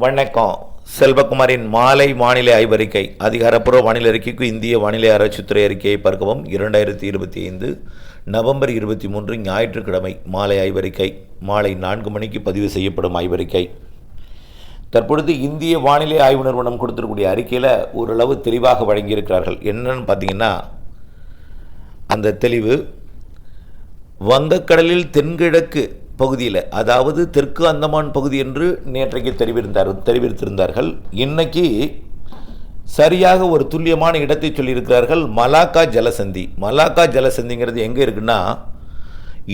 வணக்கம். செல்வகுமாரின் மாலை வானிலை ஆய்வறிக்கை. அதிகாரப்பூர்வ வானிலை அறிக்கைக்கு இந்திய வானிலை ஆராய்ச்சித்துறை அறிக்கையை பார்க்கவும். 2025 நவம்பர் 23 ஞாயிற்றுக்கிழமை மாலை ஆய்வறிக்கை. மாலை 4 மணிக்கு பதிவு செய்யப்படும் ஆய்வறிக்கை. தற்பொழுது இந்திய வானிலை ஆய்வு நிறுவனம் கொடுத்திருக்கக்கூடிய அறிக்கையில் ஓரளவு தெளிவாக வழங்கியிருக்கிறார்கள். என்னன்னு பார்த்தீங்கன்னா, அந்த தெளிவு வங்கக்கடலில் தென்கிழக்கு பகுதியில், அதாவது தெற்கு அந்தமான் பகுதி என்று நேற்றைக்கு தெரிவித்திருந்தார்கள். இன்னைக்கு சரியாக ஒரு துல்லியமான இடத்தை சொல்லியிருக்கிறார்கள். மலாக்கா ஜலசந்தி. மலாக்கா ஜலசந்திங்கிறது எங்கே இருக்குன்னா,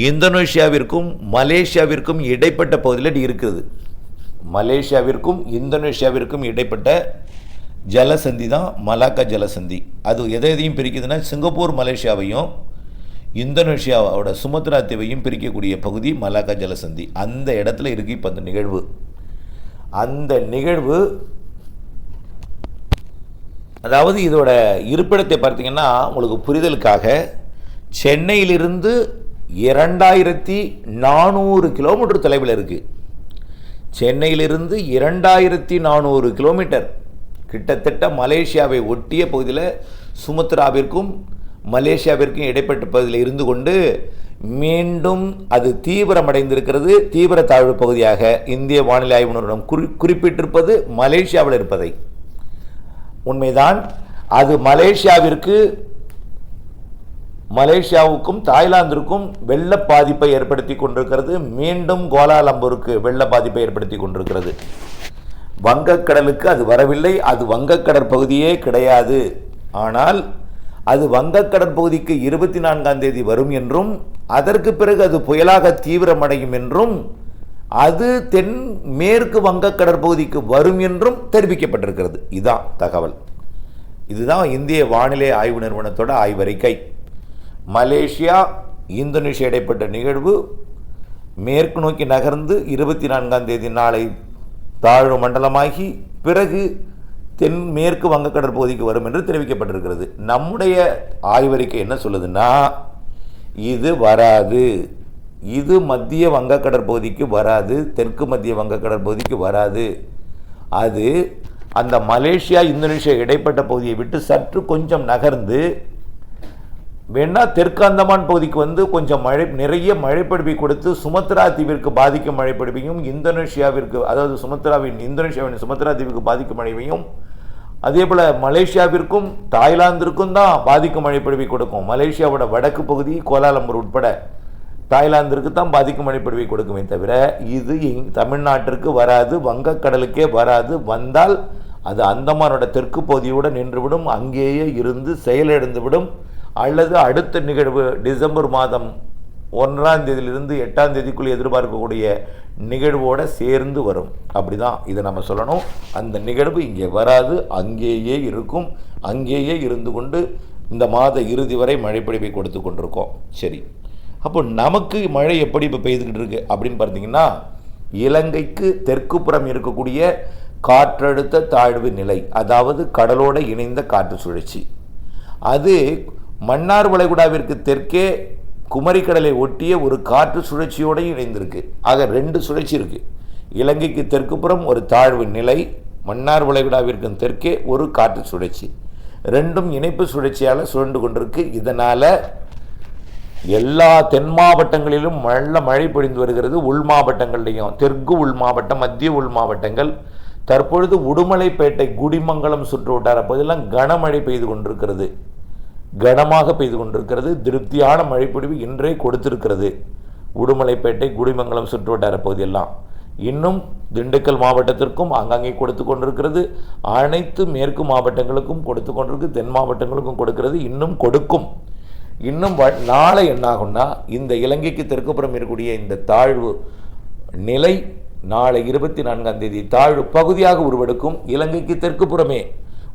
இந்தோனேஷியாவிற்கும் மலேசியாவிற்கும் இடைப்பட்ட பகுதியில் இருக்கிறது. மலேசியாவிற்கும் இந்தோனேஷியாவிற்கும் இடைப்பட்ட ஜலசந்தி தான் மலாக்கா ஜலசந்தி. அது எதையும் பிரிக்குதுன்னா, சிங்கப்பூர் மலேசியாவையும் இந்தோனேஷியாவோட சுமத்ரா தீவையும் பிரிக்கக்கூடிய பகுதி மலாக்கா ஜலசந்தி. அந்த இடத்துல இருக்கு இப்போ அந்த நிகழ்வு. அந்த நிகழ்வு, அதாவது இதோட இருப்பிடத்தை பார்த்தீங்கன்னா உங்களுக்கு புரிதலுக்காக, சென்னையிலிருந்து 2400 கிலோமீட்டர் தொலைவில் இருக்குது. சென்னையிலிருந்து 2400 கிலோமீட்டர், கிட்டத்தட்ட மலேசியாவை ஒட்டிய பகுதியில் சுமத்ராவிற்கும் மலேசியாவிற்கும் இடைப்பட்ட பகுதியில் இருந்து கொண்டு மீண்டும் அது தீவிரமடைந்திருக்கிறது. தீவிர தாழ்வு பகுதியாக இந்திய வானிலை ஆய்வு நிறுவனம் குறிப்பிட்டிருப்பது மலேசியாவில் இருப்பதை. உண்மைதான். அது மலேசியாவுக்கும் தாய்லாந்திற்கும் வெள்ள பாதிப்பை ஏற்படுத்தி கொண்டிருக்கிறது. மீண்டும் கோலாலம்பூருக்கு வெள்ள பாதிப்பை ஏற்படுத்தி கொண்டிருக்கிறது. வங்கக்கடலுக்கு அது வரவில்லை. அது வங்கக்கடல் பகுதியே கிடையாது. ஆனால் அது வங்கக்கடல் பகுதிக்கு 24ஆம் தேதி வரும் என்றும், அதற்கு பிறகு அது புயலாக தீவிரமடையும் என்றும், அது தென் மேற்கு வங்கக்கடல் பகுதிக்கு வரும் என்றும் தெரிவிக்கப்பட்டிருக்கிறது. இதுதான் தகவல். இதுதான் இந்திய வானிலை ஆய்வு நிறுவனத்தோட ஆய்வறிக்கை. மலேசியா இந்தோனேஷியா இடைப்பட்ட நிகழ்வு மேற்கு நோக்கி நகர்ந்து 24ஆம் தேதி நாளை தாழ்வு மண்டலமாகி பிறகு தென் மேற்கு வங்கக்கடல் பகுதிக்கு வரும் என்று தெரிவிக்கப்பட்டிருக்கிறது. நம்முடைய ஆய்வறிக்கை என்ன சொல்லுதுன்னா, இது வராது, இது மத்திய வங்கக்கடல் பகுதிக்கு வராது, தெற்கு மத்திய வங்கக்கடல் பகுதிக்கு வராது. அது அந்த மலேசியா இந்தோனேஷியா இடைப்பட்ட பகுதியை விட்டு சற்று கொஞ்சம் நகர்ந்து வேணா தெற்கு அந்தமான் பகுதிக்கு வந்து கொஞ்சம் நிறைய மழைப்பொழிவை கொடுத்து சுமத்ரா தீவிற்கு பாதிக்கும் மழைப்பொழிவையும், இந்தோனேஷியாவிற்கு, அதாவது இந்தோனேஷியாவின் சுமத்ரா தீவுக்கு பாதிக்கும் மழையையும், அதே போல் மலேசியாவிற்கும் தாய்லாந்திற்கும் தான் பாதிக்கும் மழைப்பொழிவை கொடுக்கும். மலேசியாவோட வடக்கு பகுதி கோலாலம்பூர் உட்பட தாய்லாந்திற்கு தான் பாதிக்கும் மழைப்பொழிவை கொடுக்குமே தவிர இது தமிழ்நாட்டிற்கு வராது, வங்கக்கடலுக்கே வராது. வந்தால் அது அந்தமானோட தெற்கு பகுதியோடு நின்றுவிடும், அங்கேயே இருந்து செயலிழந்துவிடும். அல்லது அடுத்த நிகழ்வு டிசம்பர் மாதம் 1ஆம் தேதியிலிருந்து 8ஆம் தேதிக்குள் எதிர்பார்க்கக்கூடிய நிகழ்வோடு சேர்ந்து வரும். அப்படி தான் இதை நம்ம சொல்லணும். அந்த நிகழ்வு இங்கே வராது, அங்கேயே இருக்கும். அங்கேயே இருந்து கொண்டு இந்த மாத இறுதி வரை மழைப்பொழிவை கொடுத்து கொண்டிருக்கோம். சரி, அப்போ நமக்கு மழை எப்படி இப்போ பெய்துக்கிட்டு இருக்கு அப்படின்னு பார்த்தீங்கன்னா, இலங்கைக்கு தெற்கு புறம் இருக்கக்கூடிய காற்றழுத்த தாழ்வு நிலை, அதாவது கடலோடு இணைந்த காற்று சுழற்சி, அது மன்னார் வளைகுடாவிற்கு தெற்கே குமரிக்கடலை ஒட்டிய ஒரு காற்று சுழற்சியோடு இணைந்திருக்கு. ஆக 2 சுழற்சி இருக்குது. இலங்கைக்கு தெற்கு புறம் ஒரு தாழ்வு நிலை, மன்னார் வளைகுடாவிற்கு தெற்கே ஒரு காற்று சுழற்சி, ரெண்டும் இணைப்பு சுழற்சியால் சுழண்டு கொண்டிருக்கு. இதனால் எல்லா தென் மாவட்டங்களிலும் நல்ல மழை பொழிந்து வருகிறது. உள் மாவட்டங்கள்லையும், தெற்கு உள் மாவட்டம், மத்திய உள் மாவட்டங்கள், தற்பொழுது உடுமலைப்பேட்டை, குடிமங்கலம் சுற்று வட்டார பகுதியெல்லாம் கனமழை பெய்து கொண்டிருக்கிறது. கனமாக பெய்து கொண்டிருக்கிறது. திருப்தியான மழைப்பொழிவு இன்றே கொடுத்திருக்கிறது. உடுமலைப்பேட்டை, குடிமங்கலம் சுற்று வட்டார பகுதியெல்லாம் இன்னும் திண்டுக்கல் மாவட்டத்திற்கும் அங்கங்கே கொடுத்து கொண்டிருக்கிறது. அனைத்து மேற்கு மாவட்டங்களுக்கும் கொடுத்து கொண்டிருக்கு. தென் மாவட்டங்களுக்கும் கொடுக்கிறது. இன்னும் கொடுக்கும். இன்னும் நாளை என்னாகும்னா, இந்த இலங்கைக்கு தெற்குப்புறம் இருக்கக்கூடிய இந்த தாழ்வு நிலை நாளை 24ஆம் தேதி தாழ்வு பகுதியாக உருவெடுக்கும். இலங்கைக்கு தெற்குப்புறமே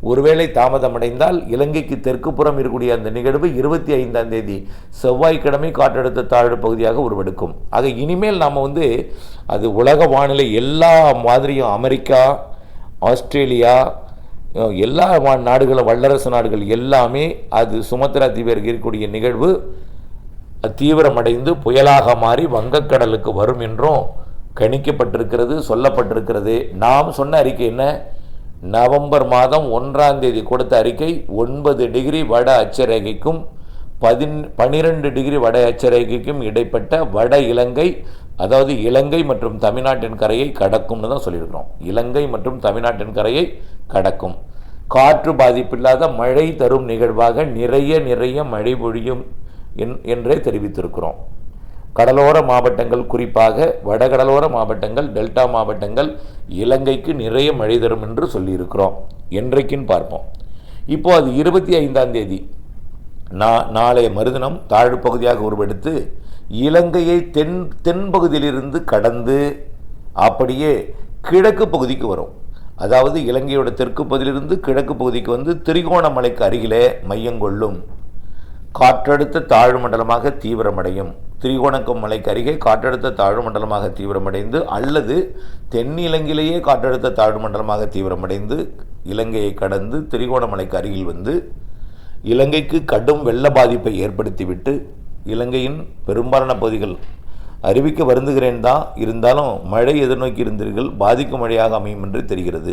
ஒருவேளை தாமதமடைந்தால் இலங்கைக்கு தெற்குப்புறம் இருக்கக்கூடிய அந்த நிகழ்வு 25ஆம் தேதி செவ்வாய்க்கிழமை காற்றழுத்த தாழ்வு பகுதியாக உருவெடுக்கும். ஆக இனிமேல் நாம் அது உலக வானிலை எல்லா மாதிரியும், அமெரிக்கா, ஆஸ்திரேலியா, எல்லா நாடுகளும், வல்லரசு நாடுகள் எல்லாமே அது சுமத்ரா தீவிற்கு இருக்கக்கூடிய நிகழ்வு தீவிரமடைந்து புயலாக மாறி வங்கக்கடலுக்கு வரும் என்றும் கணிக்கப்பட்டிருக்கிறது, சொல்லப்பட்டிருக்கிறது. நாம் சொன்ன அறிக்கை என்ன? நவம்பர் மாதம் 1ஆம் தேதி கொடுத்த அறிக்கை 9 டிகிரி வட அட்சரேகைக்கும் 12 டிகிரி வட அட்சரேகைக்கும் இடைப்பட்ட வட இலங்கை, அதாவது இலங்கை மற்றும் தமிழ்நாட்டின் கரையை கடக்கும்னு தான் சொல்லியிருக்கிறோம். இலங்கை மற்றும் தமிழ்நாட்டின் கரையை கடக்கும். காற்று பாதிப்பில்லாத மழை தரும் நிகழ்வாக நிறைய மழை பொழியும் என்றே தெரிவித்திருக்கிறோம். கடலோர மாவட்டங்கள், குறிப்பாக வடகடலோர மாவட்டங்கள், டெல்டா மாவட்டங்கள் இலங்கைக்கு நிறைய மழை தரும் என்று சொல்லியிருக்கிறோம். என்றைக்குன்னு பார்ப்போம். இப்போது அது 25ஆம் தேதி நாளைய மறுதினம் தாழ்வு பகுதியாக உருவெடுத்து இலங்கையை தென்பகுதியிலிருந்து கடந்து அப்படியே கிழக்கு பகுதிக்கு வரும். அதாவது இலங்கையோட தெற்கு பகுதியிலிருந்து கிழக்கு பகுதிக்கு வந்து திரிகோணமலைக்கு அருகிலே மையங்கொள்ளும். காற்றழுத்த தாழ்வு மண்டலமாக தீவிரமடையும். திரிகோணக்கம் மலைக்கு அருகே காற்றழுத்த தாழ்வு மண்டலமாக தீவிரமடைந்து அல்லது தென்னிலங்கையிலேயே காற்றழுத்த தாழ்வு மண்டலமாக தீவிரமடைந்து இலங்கையை கடந்து திரிகோணமலைக்கு அருகில் வந்து இலங்கைக்கு கடும் வெள்ள பாதிப்பை ஏற்படுத்திவிட்டு இலங்கையின் பெரும்பாலான பகுதிகள் அறிவிக்க வருந்துகிறேன் தான், இருந்தாலும் மழை எதிர்நோக்கி இருந்தீர்கள், பாதிக்கும் மழையாக அமையும் என்று தெரிகிறது.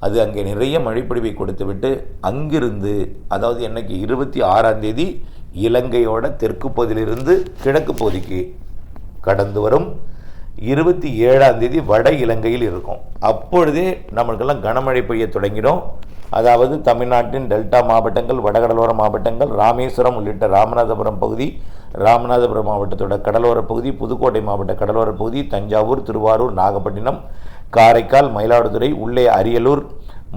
அது அங்கே நிறைய மழைப்பொழிவை கொடுத்துவிட்டு அங்கிருந்து, அதாவது என்னைக்கு 26ஆம் தேதி இலங்கையோட தெற்கு பகுதியிலிருந்து கிழக்கு பகுதிக்கு கடந்து வரும். 27ஆம் தேதி வட இலங்கையில் இருக்கும். அப்பொழுதே நம்மளுக்கெல்லாம் கனமழை பெய்ய தொடங்கிடும். அதாவது தமிழ்நாட்டின் டெல்டா மாவட்டங்கள், வடகடலோர மாவட்டங்கள், ராமேஸ்வரம் உள்ளிட்ட ராமநாதபுரம் பகுதி, ராமநாதபுரம் மாவட்டத்தோட கடலோர பகுதி, புதுக்கோட்டை மாவட்ட கடலோர பகுதி, தஞ்சாவூர், திருவாரூர், நாகப்பட்டினம், காரைக்கால், மயிலாடுதுறை, உள்ளே அரியலூர்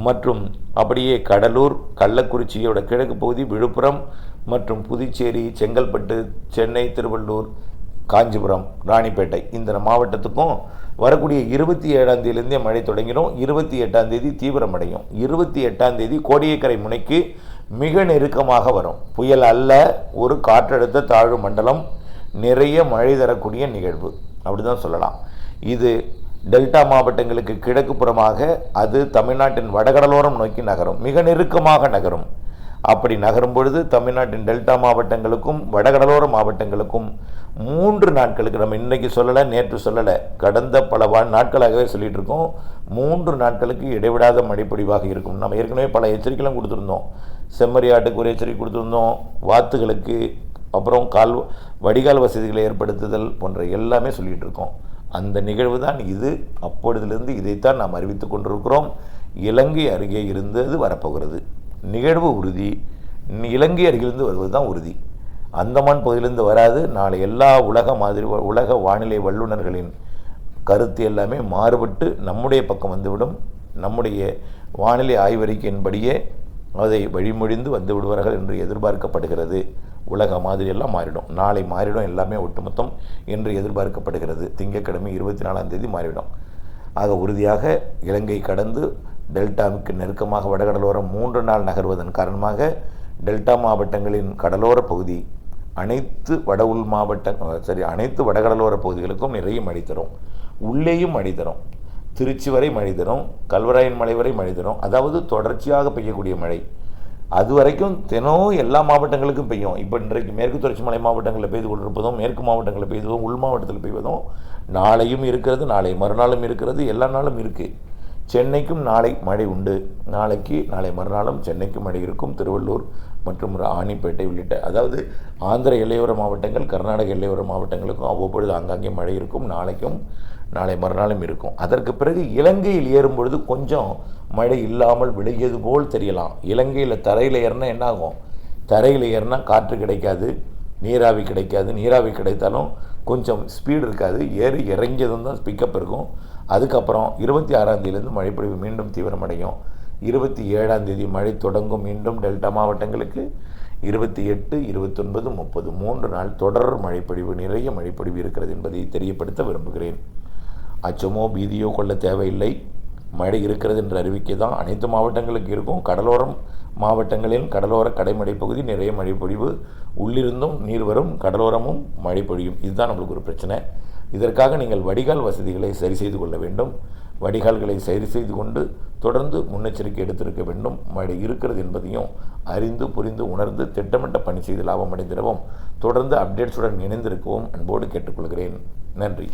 மற்றும் அப்படியே கடலூர், கள்ளக்குறிச்சியோட கிழக்கு பகுதி, விழுப்புரம் மற்றும் புதுச்சேரி, செங்கல்பட்டு, சென்னை, திருவள்ளூர், காஞ்சிபுரம், ராணிப்பேட்டை இந்த மாவட்டத்துக்கும் வரக்கூடிய 27ஆம் தேதியிலிருந்தே மழை தொடங்கிடும். 28ஆம் தேதி தீவிரமடையும். 28ஆம் தேதி கோடியக்கரை முனைக்கு மிக நெருக்கமாக வரும். புயல் அல்ல, ஒரு காற்றழுத்த தாழ்வு மண்டலம், நிறைய மழை தரக்கூடிய நிகழ்வு அப்படிதான் சொல்லலாம். இது டெல்டா மாவட்டங்களுக்கு கிழக்கு புறமாக அது தமிழ்நாட்டின் வடகடலோரம் நோக்கி நகரும், மிக நெருக்கமாக நகரும். அப்படி நகரும் பொழுது தமிழ்நாட்டின் டெல்டா மாவட்டங்களுக்கும் வடகடலோர மாவட்டங்களுக்கும் 3 நாட்களுக்கு, நம்ம இன்றைக்கி சொல்லலை, நேற்று சொல்லலை, கடந்த பல நாட்களாகவே சொல்லிகிட்டு இருக்கோம், 3 நாட்களுக்கு இடைவிடாத மழைப்பொழிவாக இருக்கும். நம்ம ஏற்கனவே பல எச்சரிக்கைலாம் கொடுத்துருந்தோம். செம்மறியாட்டுக்கு ஒரு எச்சரிக்கை கொடுத்துருந்தோம், வாத்துகளுக்கு, அப்புறம் வடிகால் வசதிகளை ஏற்படுத்துதல் போன்ற எல்லாமே சொல்லிகிட்டு இருக்கோம். அந்த நிகழ்வு தான் இது. அப்பொழுதிலிருந்து இதைத்தான் நாம் அறிவித்து கொண்டிருக்கிறோம். இலங்கை அருகே இருந்து அது வரப்போகிறது. நிகழ்வு உறுதி. இலங்கை அருகிலிருந்து வருவது தான் உறுதி. அந்தமான் பகுதியிலிருந்து வராது. நாளை எல்லா உலக வானிலை வல்லுநர்களின் கருத்து எல்லாமே மாறுபட்டு நம்முடைய பக்கம் வந்துவிடும். நம்முடைய வானிலை ஆய்வறிக்கையின்படியே அதை வழிமொழிந்து வந்து விடுவார்கள் என்று எதிர்பார்க்கப்படுகிறது. உலக மாதிரியெல்லாம் மாறிடும். நாளை மாறிடும், எல்லாமே ஒட்டுமொத்தம் என்று எதிர்பார்க்கப்படுகிறது. திங்கட்கிழமை 24ஆம் தேதி மாறிடும். ஆக உறுதியாக இலங்கை கடந்து டெல்டாவுக்கு நெருக்கமாக வடகடலோரம் 3 நாள் நகர்வதன் காரணமாக டெல்டா மாவட்டங்களின் கடலோர பகுதி அனைத்து அனைத்து வடகடலோர பகுதிகளுக்கும் நிறைய மழை தரும். உள்ளேயும் மழை தரும். திருச்சி வரை மழை தரும், கல்வராயன் மலை வரை மழை தரும். அதாவது தொடர்ச்சியாக பெய்யக்கூடிய மழை. அது வரைக்கும் தினம் எல்லா மாவட்டங்களுக்கும் பெய்யும். இப்போ இன்றைக்கு மேற்கு தொடர்ச்சி மலை மாவட்டங்களில் பெய்து கொண்டிருப்பதும், மேற்கு மாவட்டங்களில் பெய்வதும், உள் மாவட்டத்தில் பெய்வதும் நாளையும் இருக்கிறது, நாளை மறுநாளும் இருக்கிறது, எல்லா நாளும் இருக்குது. சென்னைக்கும் நாளை மழை உண்டு. நாளை மறுநாளும் சென்னைக்கு மழை இருக்கும். திருவள்ளூர் மற்றும் ராணிப்பேட்டை உள்ளிட்ட, அதாவது ஆந்திர எல்லையோர மாவட்டங்கள், கர்நாடக எல்லையோர மாவட்டங்களுக்கும் அவ்வப்பொழுது ஆங்காங்கே மழை இருக்கும். நாளை மறுநாளும் இருக்கும். அதற்கு பிறகு இலங்கையில் ஏறும் பொழுது கொஞ்சம் மழை இல்லாமல் விலகியது போல் தெரியலாம். இலங்கையில் தரையில் ஏறினா என்ன ஆகும்? தரையில் ஏறினா காற்று கிடைக்காது, நீராவி கிடைக்காது. நீராவி கிடைத்தாலும் கொஞ்சம் ஸ்பீடு இருக்காது. ஏறி இறங்கியதும் தான் பிக்கப் இருக்கும். அதுக்கப்புறம் 26ஆம் தேதியிலேருந்து மழைப்பொழிவு மீண்டும் தீவிரமடையும். 27ஆம் தேதி மழை தொடங்கும் மீண்டும் டெல்டா மாவட்டங்களுக்கு. 28, 29, 30 3 நாள் தொடர் மழைப்பொழிவு, நிறைய மழைப்பொழிவு இருக்கிறது என்பதை தெரியப்படுத்த விரும்புகிறேன். அச்சமோ பீதியோ கொள்ள தேவையில்லை. மழை இருக்கிறது என்ற அறிவிக்கை தான் அனைத்து மாவட்டங்களுக்கு இருக்கும். கடலோரம் மாவட்டங்களில் கடலோர கடைமடை பகுதி நிறைய மழை பொழிவு, உள்ளிருந்தும் நீர் வரும், கடலோரமும் மழை பொழியும். இதுதான் நம்மளுக்கு ஒரு பிரச்சனை. இதற்காக நீங்கள் வடிகால் வசதிகளை சரி செய்து கொள்ள வேண்டும். வடிகால்களை சரி செய்து கொண்டு தொடர்ந்து முன்னெச்சரிக்கை எடுத்திருக்க வேண்டும். மழை இருக்கிறது என்பதையும் அறிந்து புரிந்து உணர்ந்து திட்டமிட்ட பணி செய்து லாபம் அடைந்திடவும் தொடர்ந்து அப்டேட்ஸுடன் இணைந்திருக்கவும் அன்போடு கேட்டுக்கொள்கிறேன். நன்றி.